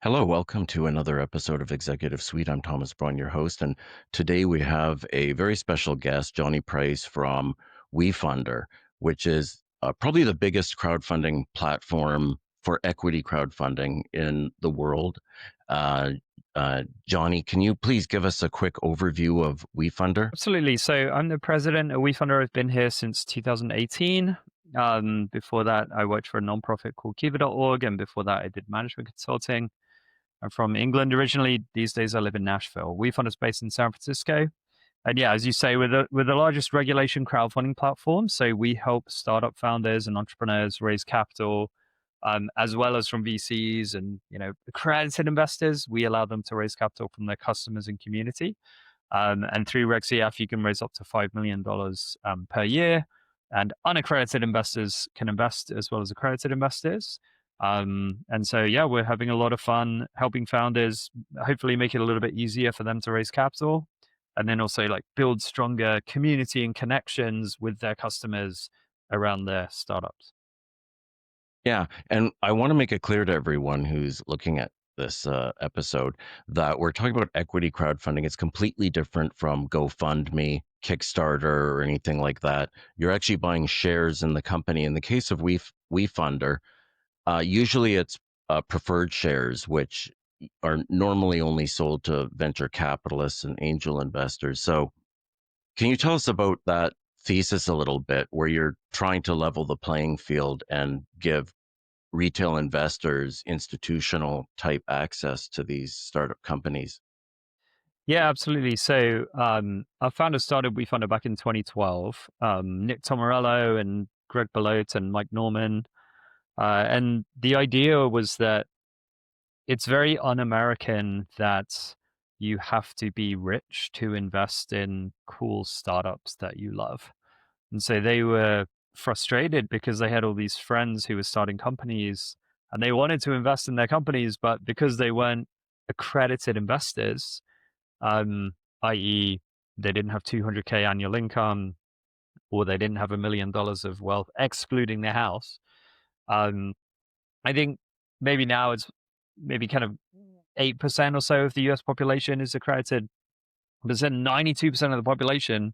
Hello, welcome to another episode of Executive Suite. I'm Thomas Braun, your host, and today we have a very special guest, Jonny Price from Wefunder, which is probably the biggest crowdfunding platform for equity crowdfunding in the world. Uh, Jonny, can you please give us a quick overview of Wefunder? Absolutely. So I'm the president of Wefunder. I've been here since 2018. Before that, I worked for a nonprofit called Kiva.org, and before that, I did management consulting. I'm from England originally. These days, I live in Nashville. Wefunder is based in San Francisco, and yeah, as you say, we're the largest regulation crowdfunding platform. So we help startup founders and entrepreneurs raise capital, as well as from VCs and accredited investors. We allow them to raise capital from their customers and community. And through RegCF, you can raise up to $5 million per year. And unaccredited investors can invest as well as accredited investors. And so, yeah, we're having a lot of fun helping founders, hopefully make it a little bit easier for them to raise capital. And then also like build stronger community and connections with their customers around their startups. Yeah, and I want to make it clear to everyone who's looking at this episode that we're talking about equity crowdfunding. It's completely different from GoFundMe, Kickstarter, or anything like that. You're actually buying shares in the company. In the case of WeFunder, usually it's preferred shares, which are normally only sold to venture capitalists and angel investors. So, can you tell us about that thesis a little bit, where you're trying to level the playing field and give retail investors institutional type access to these startup companies? Yeah, absolutely. So our founders started WeFunder back in 2012. Nick Tomarello and Greg Belote and Mike Norman. And the idea was that it's very un-American that you have to be rich to invest in cool startups that you love. And so they were frustrated because they had all these friends who were starting companies and they wanted to invest in their companies, but because they weren't accredited investors, um, i.e., they didn't have 200K annual income or they didn't have $1 million of wealth, excluding their house. Um, I think maybe now it's maybe kind of 8% or so of the US population is accredited, but then 92% of the population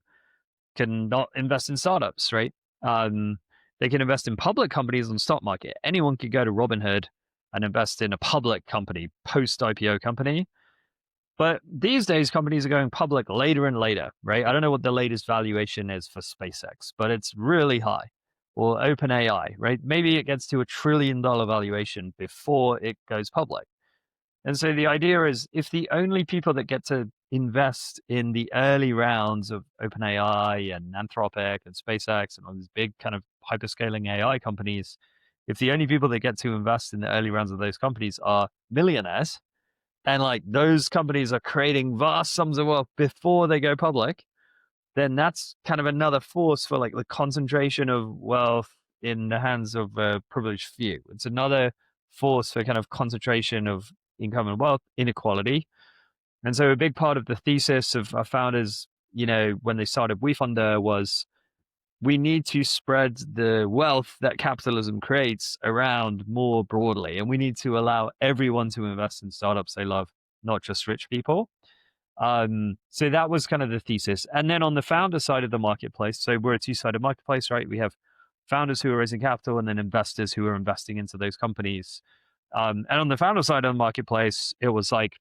cannot invest in startups, right? Um, they can invest in public companies on the stock market. Anyone could go to Robinhood and invest in a public company, post IPO company. But these days, companies are going public later and later, right? I don't know what the latest valuation is for SpaceX, but it's really high. Or OpenAI, right? Maybe it gets to $1 trillion valuation before it goes public. And so the idea is if the only people that get to invest in the early rounds of OpenAI and Anthropic and SpaceX and all these big kind of hyperscaling AI companies, if the only people that get to invest in the early rounds of those companies are millionaires, and like those companies are creating vast sums of wealth before they go public, then that's kind of another force for like the concentration of wealth in the hands of a privileged few. It's another force for kind of concentration of income and wealth inequality. And so a big part of the thesis of our founders, when they started WeFunder was we need to spread the wealth that capitalism creates around more broadly. And we need to allow everyone to invest in startups they love, not just rich people. So that was kind of the thesis. And then on the founder side of the marketplace, so we're a two-sided marketplace, right? We have founders who are raising capital and then investors who are investing into those companies. And on the founder side of the marketplace, it was like,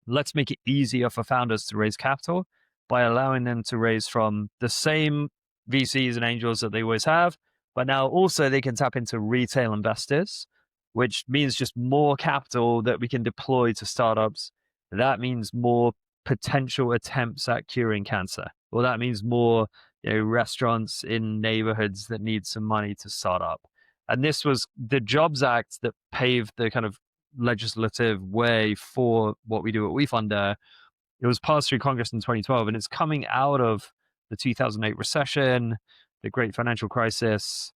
let's make it easier for founders to raise capital by allowing them to raise from the same VCs and angels that they always have, but now also they can tap into retail investors, which means just more capital that we can deploy to startups. That means more potential attempts at curing cancer. Well, that means more restaurants in neighborhoods that need some money to start up. And this was the Jobs Act that paved the kind of legislative way for what we do at WeFunder. It was passed through Congress in 2012, and it's coming out of the 2008 recession, the great financial crisis,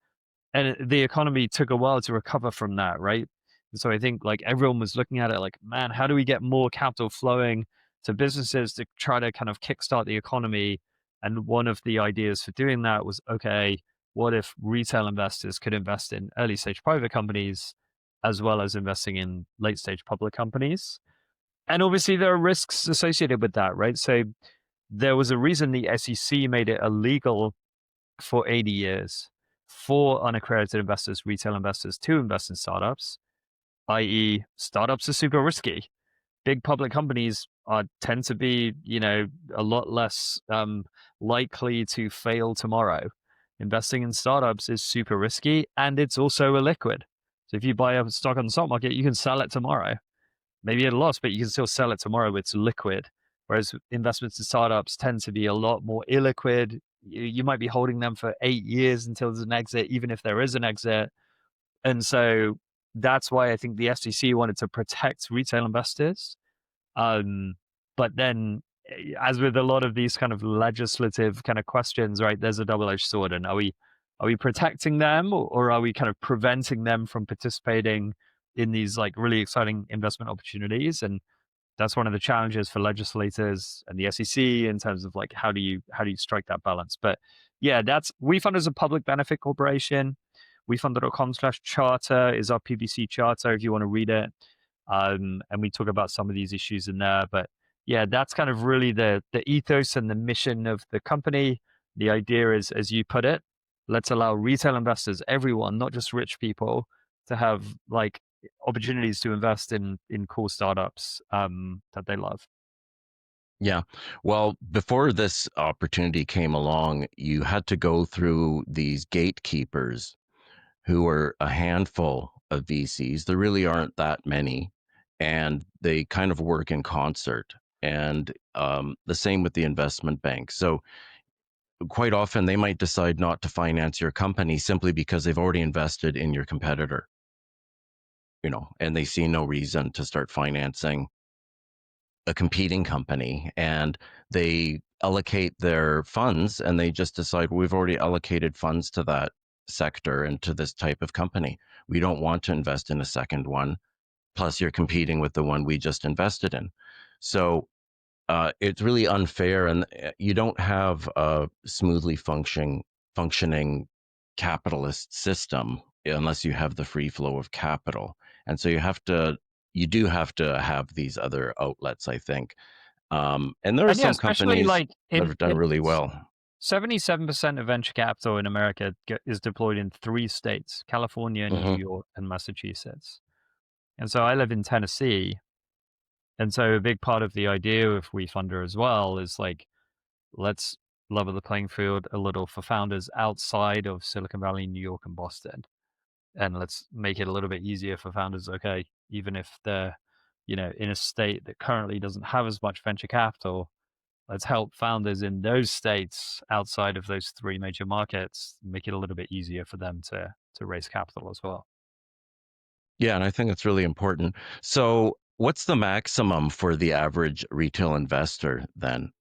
and the economy took a while to recover from that, right? And so I think like everyone was looking at it like, man, how do we get more capital flowing to businesses to try to kind of kickstart the economy? And one of the ideas for doing that was, okay, what if retail investors could invest in early stage private companies as well as investing in late stage public companies. And obviously, there are risks associated with that, right? So there was a reason the SEC made it illegal for 80 years for unaccredited investors, retail investors to invest in startups, i.e., startups are super risky. Big public companies tend to be, a lot less likely to fail tomorrow. Investing in startups is super risky and it's also illiquid. So if you buy a stock on the stock market, you can sell it tomorrow. Maybe at a loss, but you can still sell it tomorrow. It's liquid. Whereas investments in startups tend to be a lot more illiquid. You might be holding them for 8 years until there's an exit, even if there is an exit. And so that's why I think the SEC wanted to protect retail investors. But then, as with a lot of these kind of legislative kind of questions, right? There's a double-edged sword, and are we protecting them, or are we kind of preventing them from participating in these like really exciting investment opportunities? And that's one of the challenges for legislators and the SEC in terms of like how do you strike that balance. But yeah, that's WeFund is a public benefit corporation. WeFunder.com/charter is our PBC charter if you want to read it. And we talk about some of these issues in there. But yeah, that's kind of really the ethos and the mission of the company. The idea is, as you put it, let's allow retail investors, everyone, not just rich people, to have like opportunities to invest in cool startups that they love. Yeah. Well, before this opportunity came along, you had to go through these gatekeepers who are a handful of VCs. There really aren't that many, and they kind of work in concert. And the same with the investment bank. So quite often they might decide not to finance your company simply because they've already invested in your competitor, and they see no reason to start financing a competing company, and they allocate their funds and they just decide, we've already allocated funds to that sector and to this type of company. We don't want to invest in a second one. Plus, you're competing with the one we just invested in. So it's really unfair, and you don't have a smoothly functioning capitalist system unless you have the free flow of capital. And so you do have to have these other outlets, I think. And there are And yeah, some especially companies like that in have done really well. 77% of venture capital in America is deployed in three states: California, New Hmm. York, and Massachusetts. And so I live in Tennessee. And so a big part of the idea of WeFunder as well is like, let's level the playing field a little for founders outside of Silicon Valley, New York, and Boston. And let's make it a little bit easier for founders. Okay, even if they're, in a state that currently doesn't have as much venture capital, let's help founders in those states outside of those three major markets, make it a little bit easier for them to raise capital as well. Yeah, and I think that's really important. So, what's the maximum for the average retail investor then?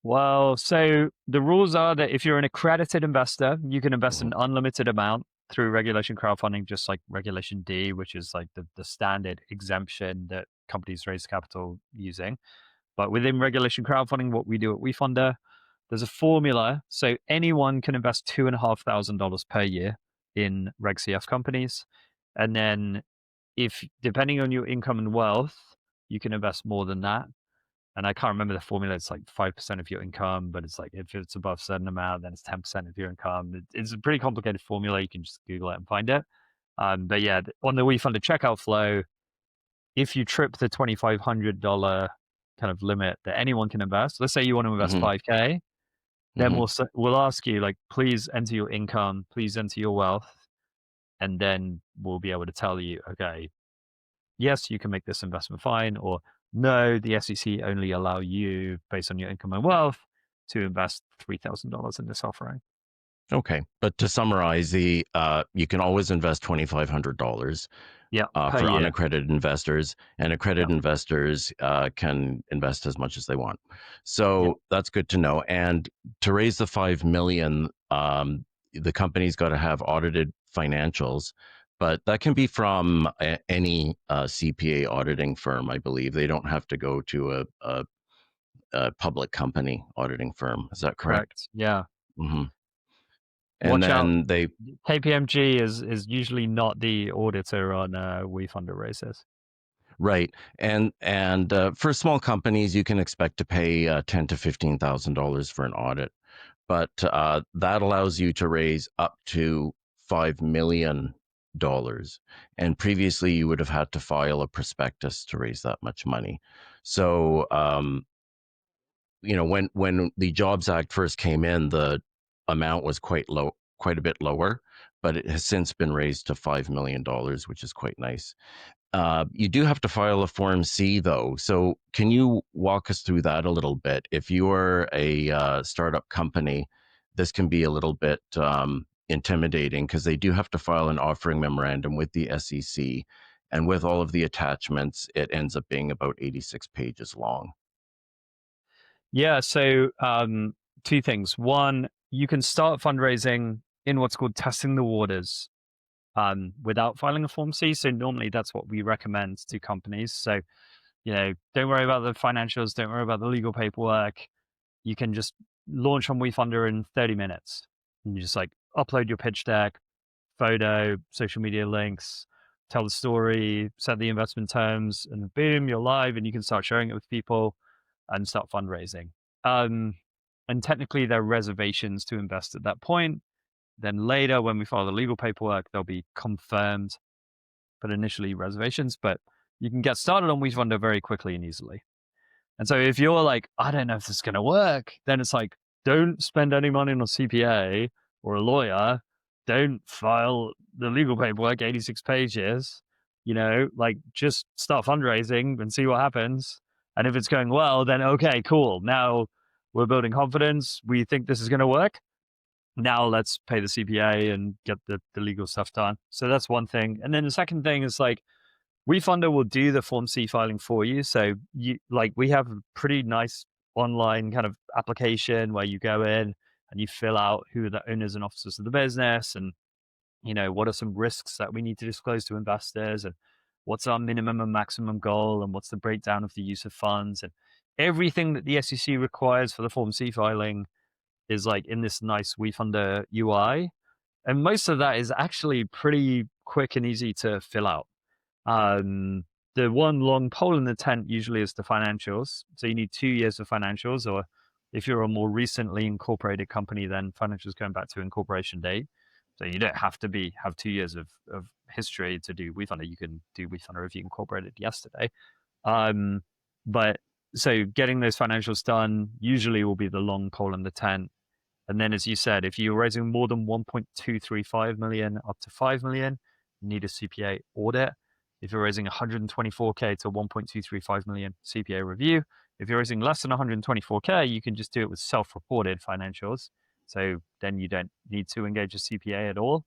Well, so the rules are that if you're an accredited investor, you can invest Hmm. an unlimited amount through regulation crowdfunding, just like Regulation D, which is like the standard exemption that companies raise capital using. But within regulation crowdfunding, what we do at WeFunder, there's a formula. So anyone can invest $2,500 per year in Reg CF companies. And then if depending on your income and wealth, you can invest more than that. And I can't remember the formula. It's like 5% of your income, but it's like if it's above a certain amount, then it's 10% of your income. It's a pretty complicated formula. You can just Google it and find it. But yeah, on the WeFunder checkout flow, if you trip the $2,500 kind of limit that anyone can invest, let's say you want to invest Hmm. 5K, then Hmm. we'll ask you like, please enter your income, please enter your wealth, and then we'll be able to tell you, okay, yes, you can make this investment fine, or no, the SEC only allow you based on your income and wealth to invest $3,000 in this offering. Okay, but to summarize, you can always invest $2,500 Yeah, per for year. unaccredited investors, and Yeah, accredited investors can invest as much as they want. yeah, So that's good to know. And to raise the 5 million, the company's got to have audited financials, but that can be from any CPA auditing firm, I believe. They don't have to go to a public company auditing firm. Is that correct? correct. Yeah. Hmm. And Watch out. then they KPMG is usually not the auditor on WeFunder races. right, and for small companies, you can expect to pay $10,000 to $15,000 for an audit, but that allows you to raise up to $5 million. And previously, you would have had to file a prospectus to raise that much money. So, when the Jobs Act first came in, the amount was quite low, quite a bit lower, but it has since been raised to $5 million, which is quite nice. You do have to file a Form C, though. So, can you walk us through that a little bit? If you're a startup company, this can be a little bit intimidating because they do have to file an offering memorandum with the SEC. And with all of the attachments, it ends up being about 86 pages long. Yeah, so two things. One, you can start fundraising in what's called testing the waters without filing a Form C. So normally that's what we recommend to companies. So, don't worry about the financials, don't worry about the legal paperwork. You can just launch on WeFunder in 30 minutes. And you just like upload your pitch deck, photo, social media links, tell the story, set the investment terms, and boom, you're live and you can start sharing it with people and start fundraising. Um, and technically, there are reservations to invest at that point. Then later, when we file the legal paperwork, they'll be confirmed, but initially reservations. But you can get started on WeFunder very quickly and easily. And so if you're like, I don't know if this is going to work, then it's like, don't spend any money on a CPA or a lawyer. Don't file the legal paperwork, 86 pages, like just start fundraising and see what happens. And if it's going well, then okay, cool. Now we're building confidence. We think this is going to work. Now let's pay the CPA and get the legal stuff done. So that's one thing. And then the second thing is like, WeFunder will do the Form C filing for you. So we have a pretty nice online kind of application where you go in and you fill out who are the owners and officers of the business and, what are some risks that we need to disclose to investors and what's our minimum and maximum goal and what's the breakdown of the use of funds and everything that the SEC requires for the Form C filing is like in this nice WeFunder UI. And most of that is actually pretty quick and easy to fill out. The one long pole in the tent usually is the financials. So you need 2 years of financials, or if you're a more recently incorporated company, then financials going back to incorporation date. So you don't have to have 2 years of history to do WeFunder. You can do WeFunder if you incorporated yesterday. But so getting those financials done usually will be the long pole in the tent. And then, as you said, if you're raising more than 1.235 million up to 5 million, you need a CPA audit. If you're raising 124K to 1.235 million, CPA review. If you're raising less than 124K, you can just do it with self-reported financials. So then you don't need to engage a CPA at all.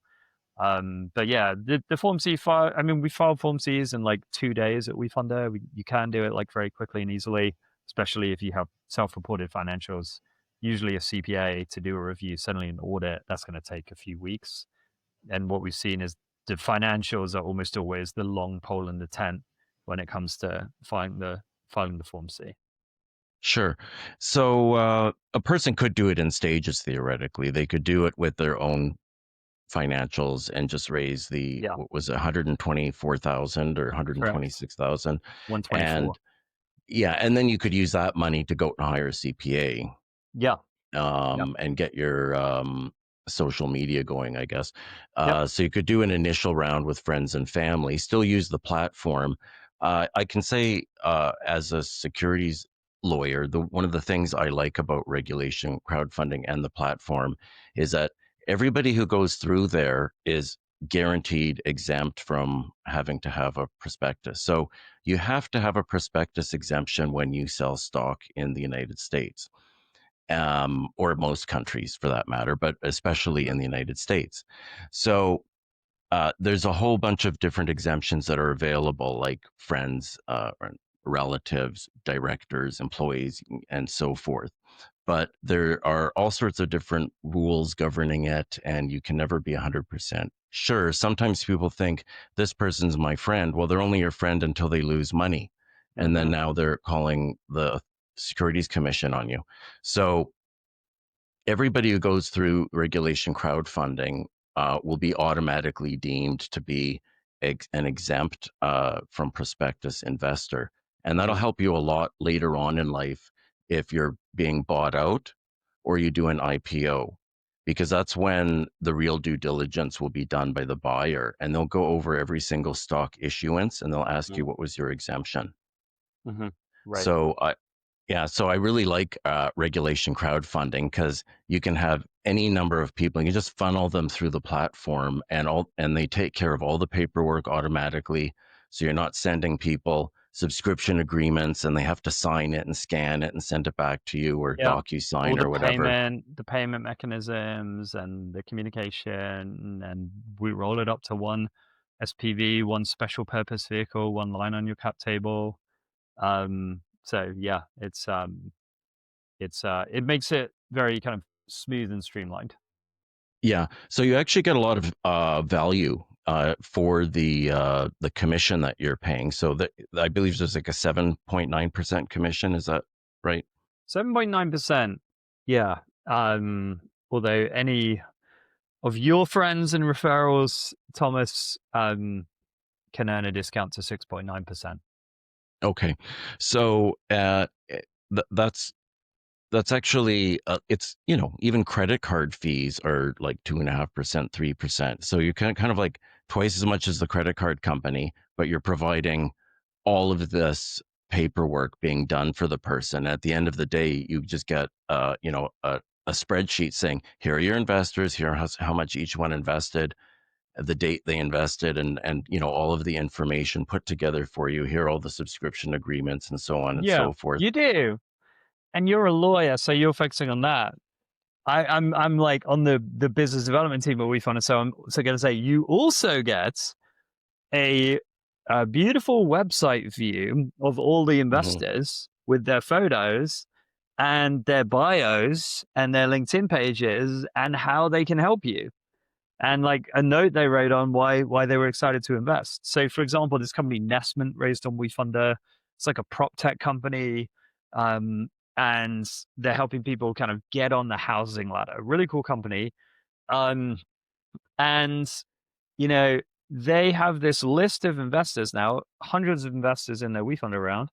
But yeah, the Form C file, we file Form Cs in like 2 days at WeFunder. You can do it like very quickly and easily, especially if you have self-reported financials. Usually a CPA to do a review, suddenly an audit, that's going to take a few weeks. And what we've seen is the financials are almost always the long pole in the tent when it comes to filing the Form C. Sure. So a person could do it in stages theoretically. They could do it with their own financials and just raise the Yeah, what was it, 124,000 or correct. 126,000. 124. And yeah, and then you could use that money to go and hire a CPA Yeah. Yep. and get your social media going, I guess. Yep. So you could do an initial round with friends and family, still use the platform. I can say, as a securities lawyer, one of the things I like about regulation, crowdfunding, and the platform is that everybody who goes through there is guaranteed exempt from having to have a prospectus. So you have to have a prospectus exemption when you sell stock in the United States, or most countries for that matter, but especially in the United States. So there's a whole bunch of different exemptions that are available, like friends, relatives, directors, employees, and so forth. But there are all sorts of different rules governing it, and you can never be 100% sure. Sometimes people think this person's my friend. Well, they're only your friend until they lose money. And then Mm-hmm. now they're calling the Securities Commission on you. So everybody who goes through regulation crowdfunding will be automatically deemed to be an exempt from prospectus investor. And that'll Mhm. help you a lot later on in life if you're being bought out or you do an IPO, because that's when the real due diligence will be done by the buyer. And they'll go over every single stock issuance and they'll ask Mhm. you, what was your exemption? Mhm. Right. So yeah, so I really like regulation crowdfunding because you can have any number of people. You can just funnel them through the platform, and they take care of all the paperwork automatically. So you're not sending people subscription agreements, and they have to sign it and scan it and send it back to you, or Yeah. All DocuSign or whatever. the payment mechanisms and the communication, and we roll it up to one SPV, one special purpose vehicle, one line on your cap table. So yeah, it makes it very kind of smooth and streamlined. Yeah, so you actually get a lot of value for the commission that you're paying. So that, I believe there's like a 7.9% commission. Is that right? 7.9%. Yeah. Although any of your friends and referrals, Thomas, can earn a discount to 6.9%. Okay. So, that's actually, it's, even credit card fees are like 2.5%, 3%. So you kind of like twice as much as the credit card company, but you're providing all of this paperwork being done for the person. At the end of the day, you just get, a spreadsheet saying, here are your investors, here how much each one invested, the date they invested, and all of the information put together for you. Here are all the subscription agreements and so on and Yeah, so forth. you do. And you're a lawyer, so you're focusing on that. I'm like on the business development team at WeFunder, so I'm also going to say you also get a, a beautiful website view of all the Hmm. investors with their photos and their bios and their LinkedIn pages and how they can help you. And like a note they wrote on why they were excited to invest. So, for example, this company Nestment raised on WeFunder. It's like a prop tech company, um, and they're helping people kind of get on the housing ladder. Really cool company. Um, and you know they have this list of investors now, hundreds of investors in their WeFunder round,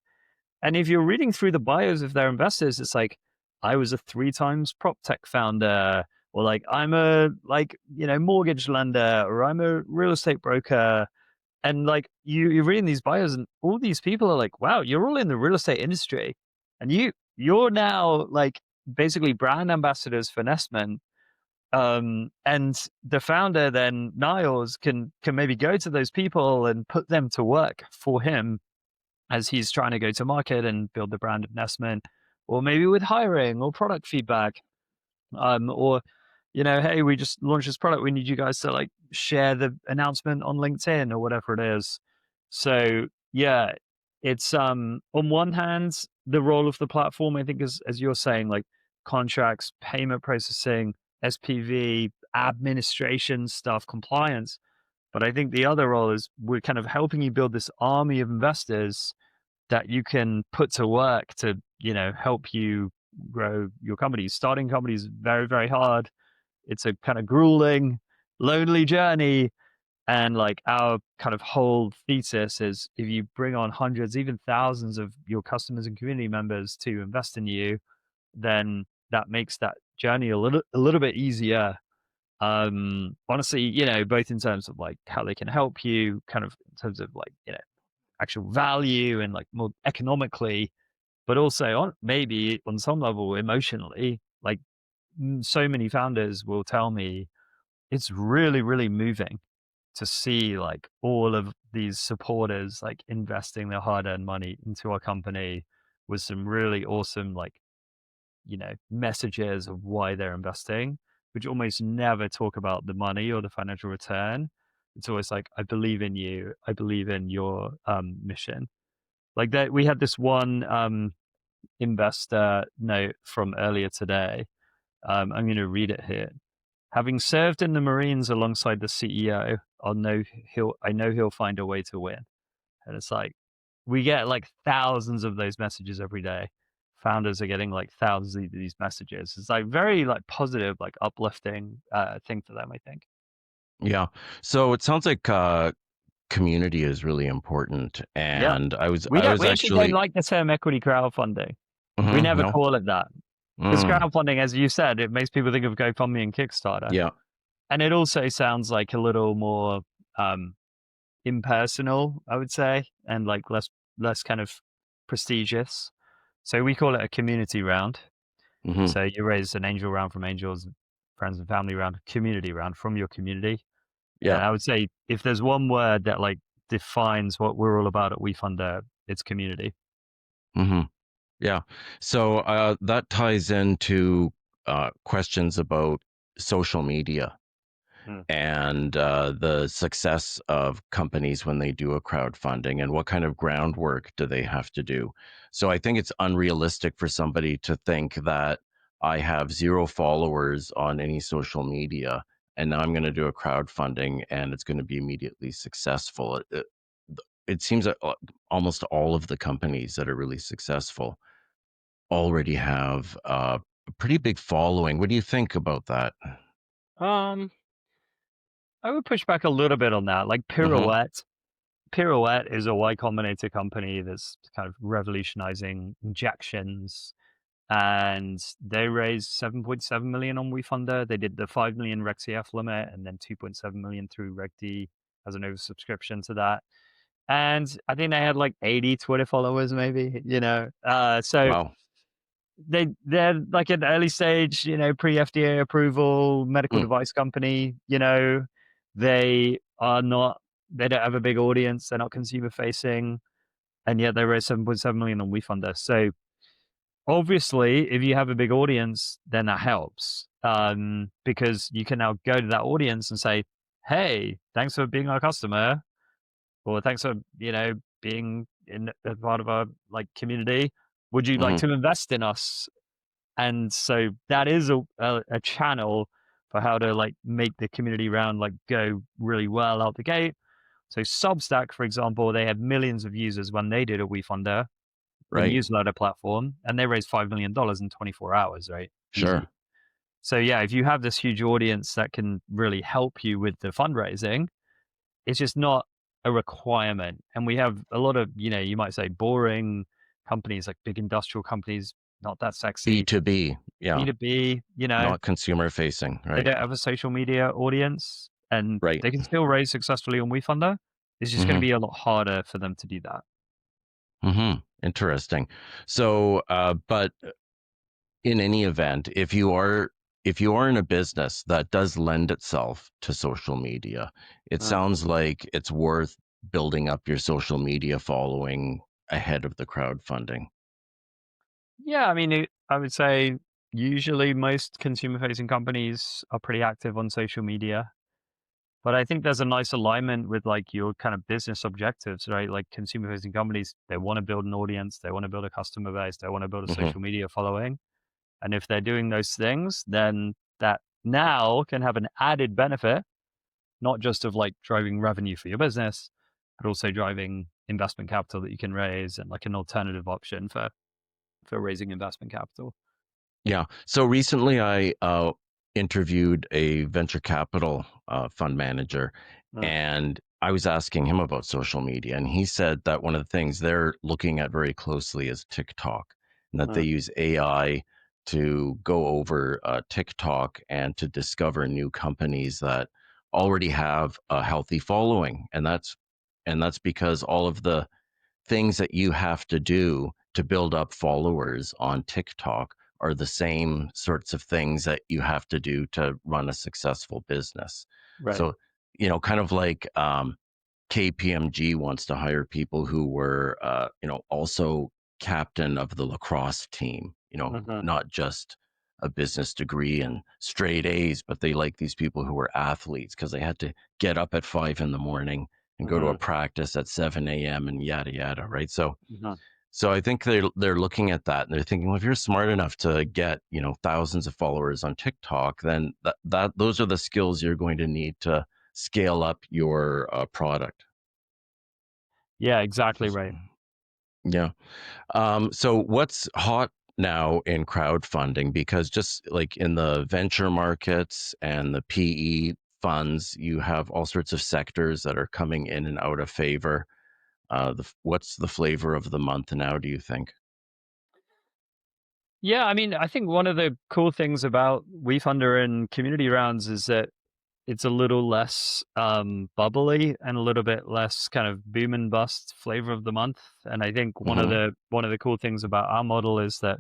and if you're reading through the bios of their investors, it's like, I was a 3 times prop tech founder, or like, I'm a mortgage lender, or I'm a real estate broker. And like you're reading these bios, and all these people are like, wow, you're all in the real estate industry. And you're now like basically brand ambassadors for Nestman. And the founder then, Niles, can maybe go to those people and put them to work for him as he's trying to go to market and build the brand investment, or maybe with hiring or product feedback, or hey, we just launched this product. We need you guys to like share the announcement on LinkedIn or whatever it is. So yeah, it's on one hand the role of the platform. I think as you're saying, like contracts, payment processing, SPV, administration stuff, compliance. But I think the other role is we're kind of helping you build this army of investors that you can put to work to, help you grow your company. Starting companies is very, very hard. It's a kind of grueling, lonely journey. And like our kind of whole thesis is if you bring on hundreds, even thousands of your customers and community members to invest in you, then that makes that journey a little bit easier. Honestly, both in terms of like how they can help you, kind of in terms of like, actual value and like more economically, but also on maybe on some level emotionally. Like so many founders will tell me it's really, really moving to see like all of these supporters like investing their hard-earned money into our company with some really awesome like messages of why they're investing, which almost never talk about the money or the financial return. It's always like, I believe in you, I believe in your mission. Like that, we had this one investor note from earlier today. I'm going to read it here. Having served in the Marines alongside the CEO, I know he'll find a way to win. And it's like we get like thousands of those messages every day founders are getting like thousands of these messages. It's like very like positive, like uplifting thing for them, I think. Yeah. So it sounds like community is really important. Yeah. And I was We I don't was we actually don't actually like the term equity crowdfunding. We never no. call it that. Because Mm, crowdfunding, as you said, it makes people think of GoFundMe and Kickstarter. yeah. And it also sounds like a little more um, impersonal, I would say, and like less kind of prestigious. So we call it a community round. Hmm. So you raise an angel round from angels, friends and family round, community round from your community. And Yeah. I would say if there's one word that like defines what we're all about at WeFunder, it's community. Hmm. Yeah. So that ties into questions about social media Mm. and the success of companies when they do a crowdfunding and what kind of groundwork do they have to do. So I think it's unrealistic for somebody to think that I have 0 followers on any social media and now I'm going to do a crowdfunding and it's going to be immediately successful. It seems that almost all of the companies that are really successful already have a pretty big following. What do you think about that? Um, I would push back a little bit on that. Like Hmm. Pirouette is a Y Combinator company that's kind of revolutionizing injections, and they raised 7.7 million on WeFunder. They did the 5 million Reg CF limit and then 2.7 million through Reg D as an oversubscription to that. And I think they had like 80 Twitter followers, maybe, so Wow. they're like an early stage, pre-FDA approval medical Mm, device company. They are not, they don't have a big audience. They're not consumer facing, and yet they raised 7.7 million on WeFunder. So obviously, if you have a big audience, then that helps, because you can now go to that audience and say, "Hey, thanks for being our customer, or thanks for being in a part of our like community. Would you like mhm. to invest in us?" And so that is a channel for how to like make the community round like go really well out the gate. So Substack, for example, they had millions of users when they did a WeFunder, the Right. newsletter platform, and they raised $5 million in 24 hours, right? Sure. Easy. So yeah, if you have this huge audience that can really help you with the fundraising, it's just not a requirement. And we have a lot of, you might say boring companies, like big industrial companies, not that sexy. B2B. Yeah. B2B, Not consumer facing. they Right. don't have a social media audience, and Right. they can still raise successfully on WeFunder. It's just going to Hmm. be a lot harder for them to do that. Hmm. Interesting. So, but in any event, if you are in a business that does lend itself to social media, it mm. sounds like it's worth building up your social media following ahead of the crowdfunding. Yeah, I mean, I would say usually most consumer facing companies are pretty active on social media. But I think there's a nice alignment with like your kind of business objectives, right? Like consumer facing companies, they want to build an audience, they want to build a customer base, they want to build a Hmm. social media following. And if they're doing those things, then that now can have an added benefit, not just of like driving revenue for your business, but also driving investment capital that you can raise and like an alternative option for raising investment capital. Yeah. So recently I interviewed a venture capital fund manager, Mm. and I was asking him about social media. And he said that one of the things they're looking at very closely is TikTok, and that they Mm. use AI to go over TikTok and to discover new companies that already have a healthy following. And that's because all of the things that you have to do to build up followers on TikTok are the same sorts of things that you have to do to run a successful business. Right. So, kind of like KPMG wants to hire people who were, also captain of the lacrosse team, Hmm. not just a business degree and straight A's, but they like these people who were athletes because they had to get up at 5 in the morning and go to a Hmm. practice at 7 a.m. and yada yada, right? So, Hmm. so I think they're looking at that and they're thinking, well, if you're smart enough to get thousands of followers on TikTok, then that those are the skills you're going to need to scale up your product. Yeah, exactly Just- right. yeah. So what's hot now in crowdfunding, because just like in the venture markets and the PE funds, you have all sorts of sectors that are coming in and out of favor. What's the flavor of the month now, do you think? Yeah, I mean, I think one of the cool things about Wefunder and community rounds is that it's a little less bubbly and a little bit less kind of boom and bust flavor of the month. And I think Hmm. one of the cool things about our model is that,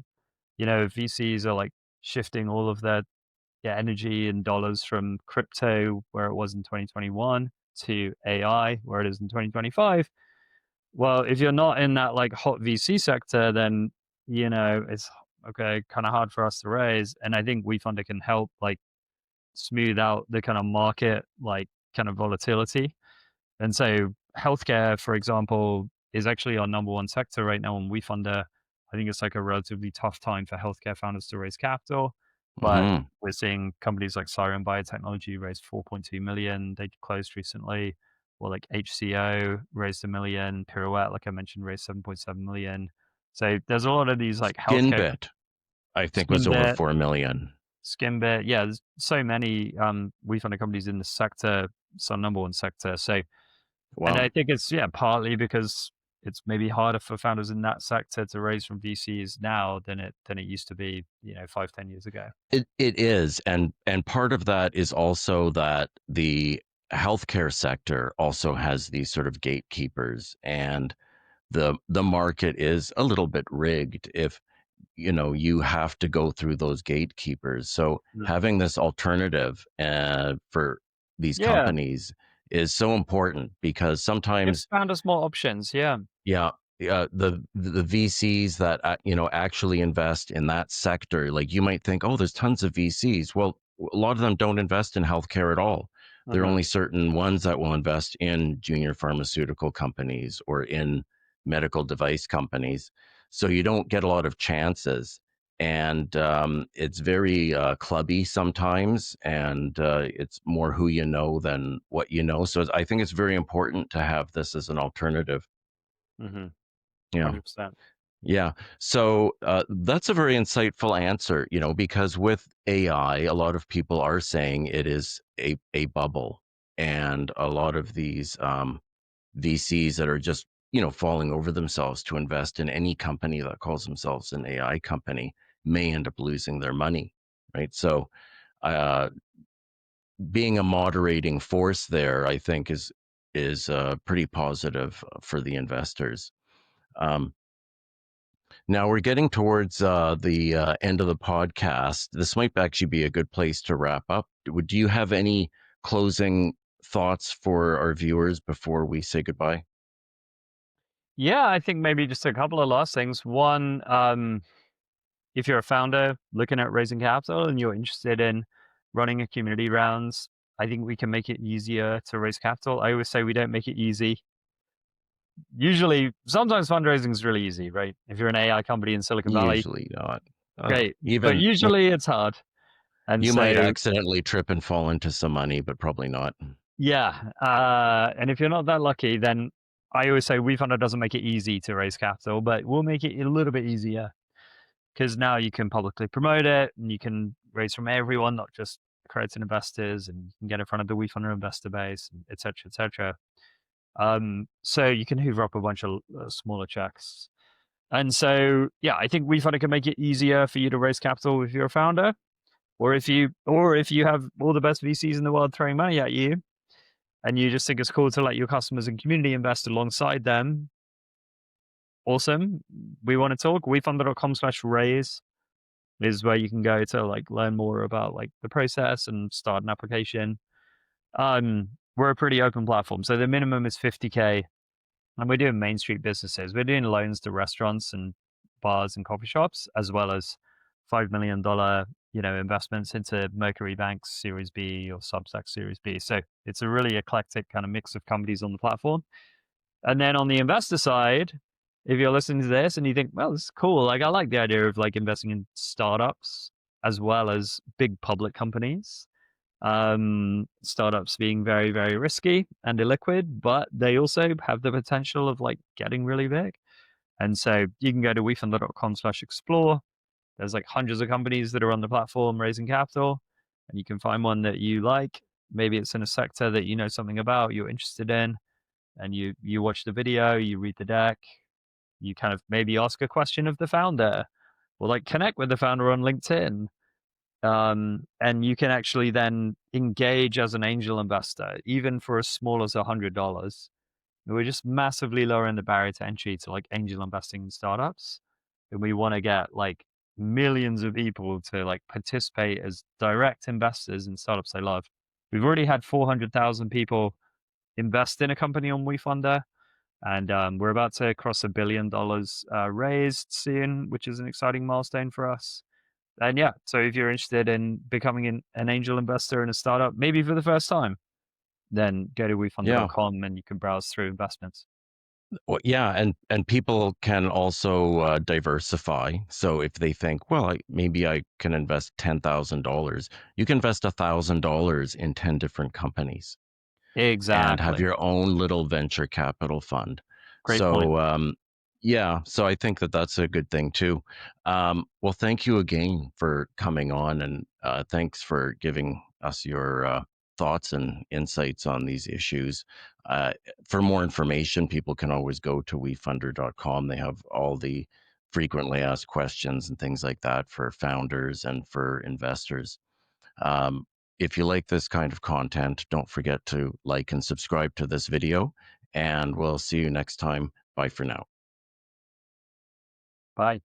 you know, VCs are like shifting all of their energy and dollars from crypto, where it was in 2021, to AI, where it is in 2025. Well, if you're not in that like hot VC sector, then you know it's okay, kind of hard for us to raise. And I think WeFunder can help like smooth out the kind of market like kind of volatility. And so healthcare, for example, is actually our number one sector right now on WeFunder. I think it's like a relatively tough time for healthcare founders to raise capital, but Hmm. we're seeing companies like Siren Biotechnology raise 4.2 million. They closed recently, or like HCO raised 1 million. Pirouette, like I mentioned, raised 7.7 million. So there's a lot of these like healthcare Skinbit, I think, was over Skinbit, 4 million. Skimbit. Yeah, there's so many WeFunder companies in the sector. It's our number one sector. So and I Wow. think it's partly because it's maybe harder for founders in that sector to raise from VCs now than it used to be, 5, 10 years ago. It is, and part of that is also that the healthcare sector also has these sort of gatekeepers, and the market is a little bit rigged if you have to go through those gatekeepers. So Mm. having this alternative for these Yeah, companies is so important, because gives sometimes, founders more options. Yeah. yeah, yeah, the VCs that actually invest in that sector, like, you might think, oh, there's tons of VCs. Well, a lot of them don't invest in healthcare at all. There are Hmm. only certain ones that will invest in junior pharmaceutical companies or in medical device companies. So you don't get a lot of chances, and it's very clubby sometimes, and it's more who you know than what you know. So I think it's very important to have this as an alternative. Hmm. Yeah. 100%. Yeah. So that's a very insightful answer, because with AI, a lot of people are saying it is a bubble. And a lot of these VCs that are just, falling over themselves to invest in any company that calls themselves an AI company may end up losing their money. Right. So uh, being a moderating force there, I think, is pretty positive for the investors. Um, Now we're getting towards the end of the podcast. This might actually be a good place to wrap up. Do you have any closing thoughts for our viewers before we say goodbye? Yeah, I think maybe just a couple of last things. One, if you're a founder looking at raising capital and you're interested in running a community rounds, I think we can make it easier to raise capital. I always say we don't make it easy. Usually, sometimes fundraising is really easy, right? If you're an AI company in Silicon Valley, Usually not. great. But Even usually it's hard. And you might so, accidentally trip and fall into some money, but probably not. yeah. And if you're not that lucky, then I always say WeFunder doesn't make it easy to raise capital, but we'll make it a little bit easier because now you can publicly promote it and you can raise from everyone, not just accredited investors, and you can get in front of the WeFunder investor base, et cetera, et cetera. So you can hoover up a bunch of smaller checks. And so, yeah, I think WeFunder can make it easier for you to raise capital if you're a founder, or if you have all the best VCs in the world throwing money at you, and you just think it's cool to let your customers and community invest alongside them. Awesome. We want to talk. WeFunder.com/raise is where you can go to like learn more about like the process and start an application. We're a pretty open platform, so the minimum is 50K, and we're doing Main Street businesses. We're doing loans to restaurants and bars and coffee shops, as well as $5 million, investments into Mercury Bank's Series B or Substack Series B. So it's a really eclectic kind of mix of companies on the platform. And then on the investor side, if you're listening to this and you think, well, this is cool, like I like the idea of like investing in startups as well as big public companies. Startups being very, very risky and illiquid, but they also have the potential of like getting really big. And so you can go to wefunder.com/explore. There's like hundreds of companies that are on the platform raising capital, and you can find one that you like. Maybe it's in a sector that you know something about, you're interested in, and you watch the video, you read the deck, you kind of maybe ask a question of the founder, or like connect with the founder on LinkedIn. And you can actually then engage as an angel investor, even for as small as $100. We're just massively lowering the barrier to entry to like angel investing in startups. And we want to get like millions of people to like participate as direct investors in startups they love. We've already had 400,000 people invest in a company on Wefunder, and we're about to cross $1 billion raised soon, which is an exciting milestone for us. And yeah, so if you're interested in becoming an angel investor in a startup, maybe for the first time, then go to Yeah. wefunder.com and you can browse through investments. Well, yeah, and people can also diversify. So if they think, well, maybe I can invest $10,000, you can invest $1,000 in 10 different companies and have Exactly. your own little venture capital fund. Great point. So yeah, so I think that that's a good thing too. Well, thank you again for coming on, and thanks for giving us your thoughts and insights on these issues. Uh, for more information, people can always go to wefunder.com. They have all the frequently asked questions and things like that for founders and for investors. Um, if you like this kind of content, don't forget to like and subscribe to this video, and we'll see you next time. Bye for now. Bye.